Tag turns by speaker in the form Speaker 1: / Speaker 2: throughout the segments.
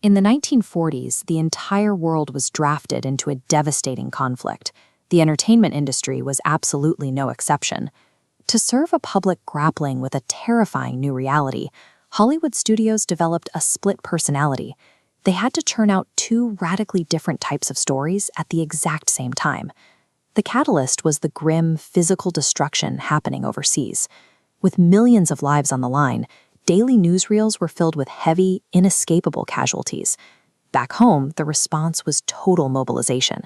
Speaker 1: In the 1940s, the entire world was drafted into a devastating conflict. The entertainment industry was absolutely no exception. To serve a public grappling with a terrifying new reality, Hollywood studios developed a split personality. They had to churn out two radically different types of stories at the exact same time. The catalyst was the grim, physical destruction happening overseas. With millions of lives on the line, daily newsreels were filled with heavy, inescapable casualties. Back home, the response was total mobilization.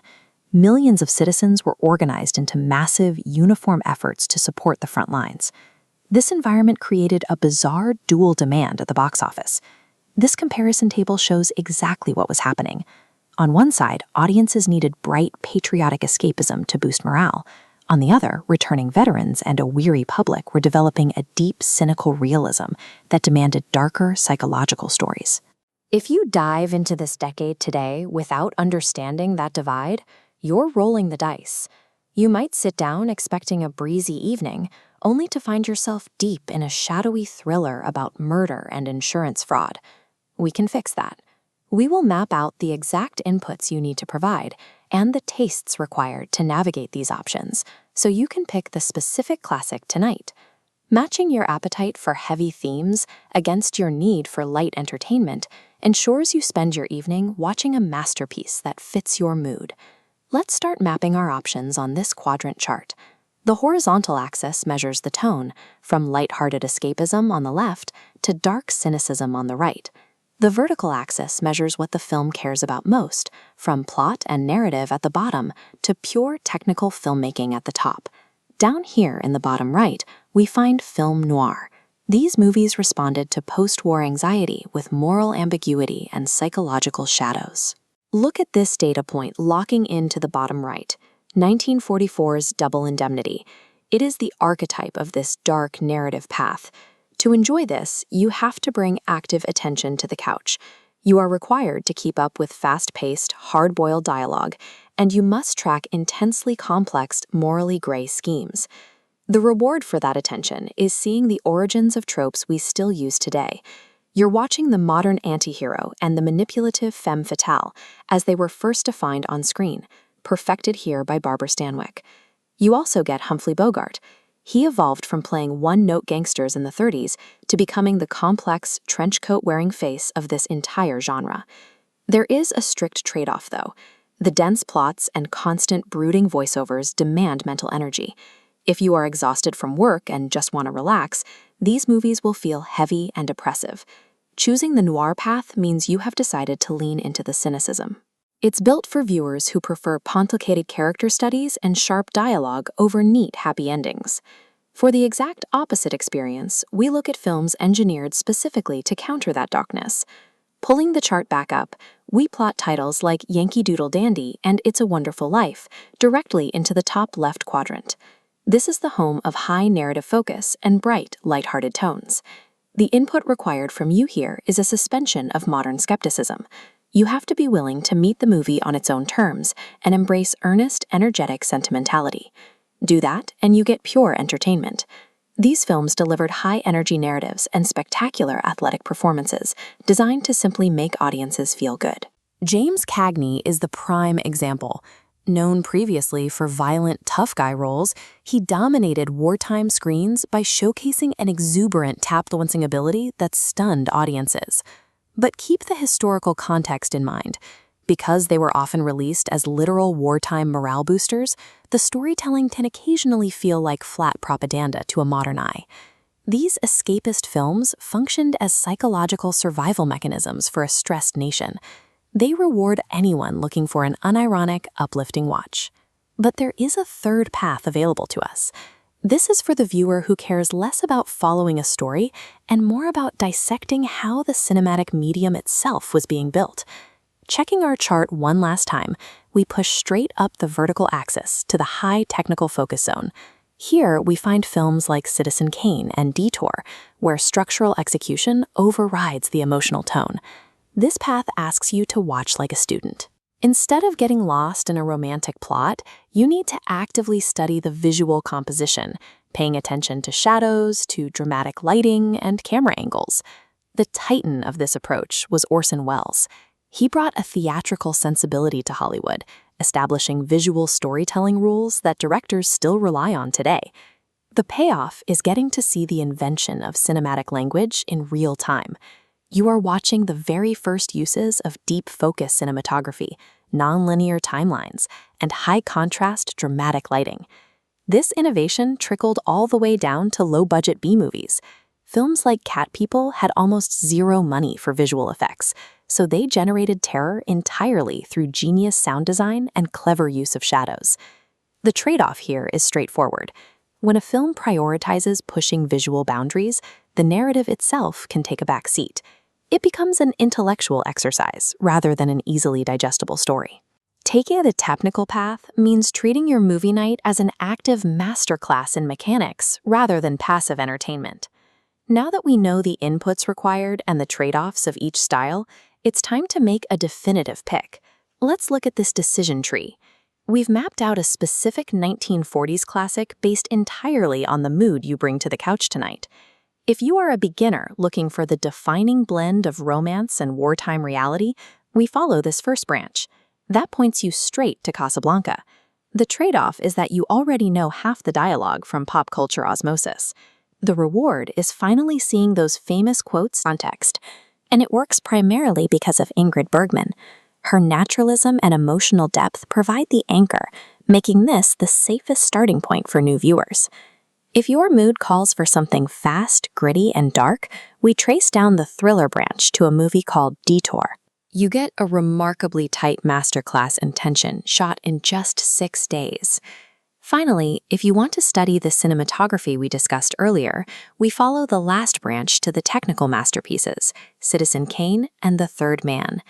Speaker 1: Millions of citizens were organized into massive, uniform efforts to support the front lines. This environment created a bizarre dual demand at the box office. This comparison table shows exactly what was happening. On one side, audiences needed bright, patriotic escapism to boost morale. On the other, returning veterans and a weary public were developing a deep, cynical realism that demanded darker, psychological stories. If you dive into this decade today without understanding that divide, you're rolling the dice. You might sit down expecting a breezy evening, only to find yourself deep in a shadowy thriller about murder and insurance fraud. We can fix that. We will map out the exact inputs you need to provide and the tastes required to navigate these options, so you can pick the specific classic tonight. Matching your appetite for heavy themes against your need for light entertainment ensures you spend your evening watching a masterpiece that fits your mood. Let's start mapping our options on this quadrant chart. The horizontal axis measures the tone, from lighthearted escapism on the left to dark cynicism on the right. The vertical axis measures what the film cares about most, from plot and narrative at the bottom to pure technical filmmaking at the top. Down here in the bottom right, we find film noir. These movies responded to post-war anxiety with moral ambiguity and psychological shadows. Look at this data point locking into the bottom right, 1944's Double Indemnity. It is the archetype of this dark narrative path. To enjoy this, you have to bring active attention to the couch. You are required to keep up with fast-paced, hard-boiled dialogue, and you must track intensely complex, morally gray schemes. The reward for that attention is seeing the origins of tropes we still use today. You're watching the modern antihero and the manipulative femme fatale as they were first defined on screen, perfected here by Barbara Stanwyck. You also get Humphrey Bogart. He evolved from playing one-note gangsters in the 30s to becoming the complex, trench-coat-wearing face of this entire genre. There is a strict trade-off, though. The dense plots and constant brooding voiceovers demand mental energy. If you are exhausted from work and just want to relax, these movies will feel heavy and oppressive. Choosing the noir path means you have decided to lean into the cynicism. It's built for viewers who prefer pontificated character studies and sharp dialogue over neat, happy endings. For the exact opposite experience, we look at films engineered specifically to counter that darkness. Pulling the chart back up, we plot titles like Yankee Doodle Dandy and It's a Wonderful Life directly into the top left quadrant. This is the home of high narrative focus and bright, lighthearted tones. The input required from you here is a suspension of modern skepticism. You have to be willing to meet the movie on its own terms and embrace earnest, energetic sentimentality. Do that, and you get pure entertainment. These films delivered high-energy narratives and spectacular athletic performances designed to simply make audiences feel good. James Cagney is the prime example. Known previously for violent, tough guy roles, he dominated wartime screens by showcasing an exuberant tap-dancing ability that stunned audiences. But keep the historical context in mind. Because they were often released as literal wartime morale boosters, the storytelling can occasionally feel like flat propaganda to a modern eye. These escapist films functioned as psychological survival mechanisms for a stressed nation. They reward anyone looking for an unironic, uplifting watch. But there is a third path available to us. This is for the viewer who cares less about following a story and more about dissecting how the cinematic medium itself was being built. Checking our chart one last time, we push straight up the vertical axis to the high technical focus zone. Here, we find films like Citizen Kane and Detour, where structural execution overrides the emotional tone. This path asks you to watch like a student. Instead of getting lost in a romantic plot, you need to actively study the visual composition, paying attention to shadows, to dramatic lighting, and camera angles. The titan of this approach was Orson Welles. He brought a theatrical sensibility to Hollywood, establishing visual storytelling rules that directors still rely on today. The payoff is getting to see the invention of cinematic language in real time. You are watching the very first uses of deep focus cinematography, nonlinear timelines, and high-contrast dramatic lighting. This innovation trickled all the way down to low-budget B-movies. Films like Cat People had almost zero money for visual effects, so they generated terror entirely through genius sound design and clever use of shadows. The trade-off here is straightforward. When a film prioritizes pushing visual boundaries, the narrative itself can take a back seat. It becomes an intellectual exercise rather than an easily digestible story. Taking the technical path means treating your movie night as an active masterclass in mechanics rather than passive entertainment. Now that we know the inputs required and the trade-offs of each style, it's time to make a definitive pick. Let's look at this decision tree. We've mapped out a specific 1940s classic based entirely on the mood you bring to the couch tonight. If you are a beginner looking for the defining blend of romance and wartime reality, we follow this first branch. That points you straight to Casablanca. The trade-off is that you already know half the dialogue from pop culture osmosis. The reward is finally seeing those famous quotes in context, and it works primarily because of Ingrid Bergman. Her naturalism and emotional depth provide the anchor, making this the safest starting point for new viewers. If your mood calls for something fast, gritty, and dark, we trace down the thriller branch to a movie called Detour. You get a remarkably tight masterclass in tension shot in just 6 days. Finally, if you want to study the cinematography we discussed earlier, we follow the last branch to the technical masterpieces, Citizen Kane and The Third Man.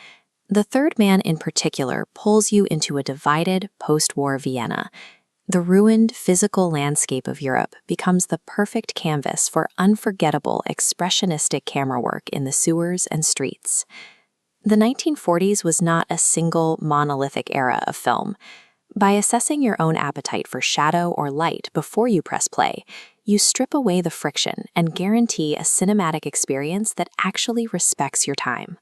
Speaker 1: The Third Man in particular pulls you into a divided post-war Vienna. The ruined physical landscape of Europe becomes the perfect canvas for unforgettable expressionistic camera work in the sewers and streets. The 1940s was not a single monolithic era of film. By assessing your own appetite for shadow or light before you press play, you strip away the friction and guarantee a cinematic experience that actually respects your time.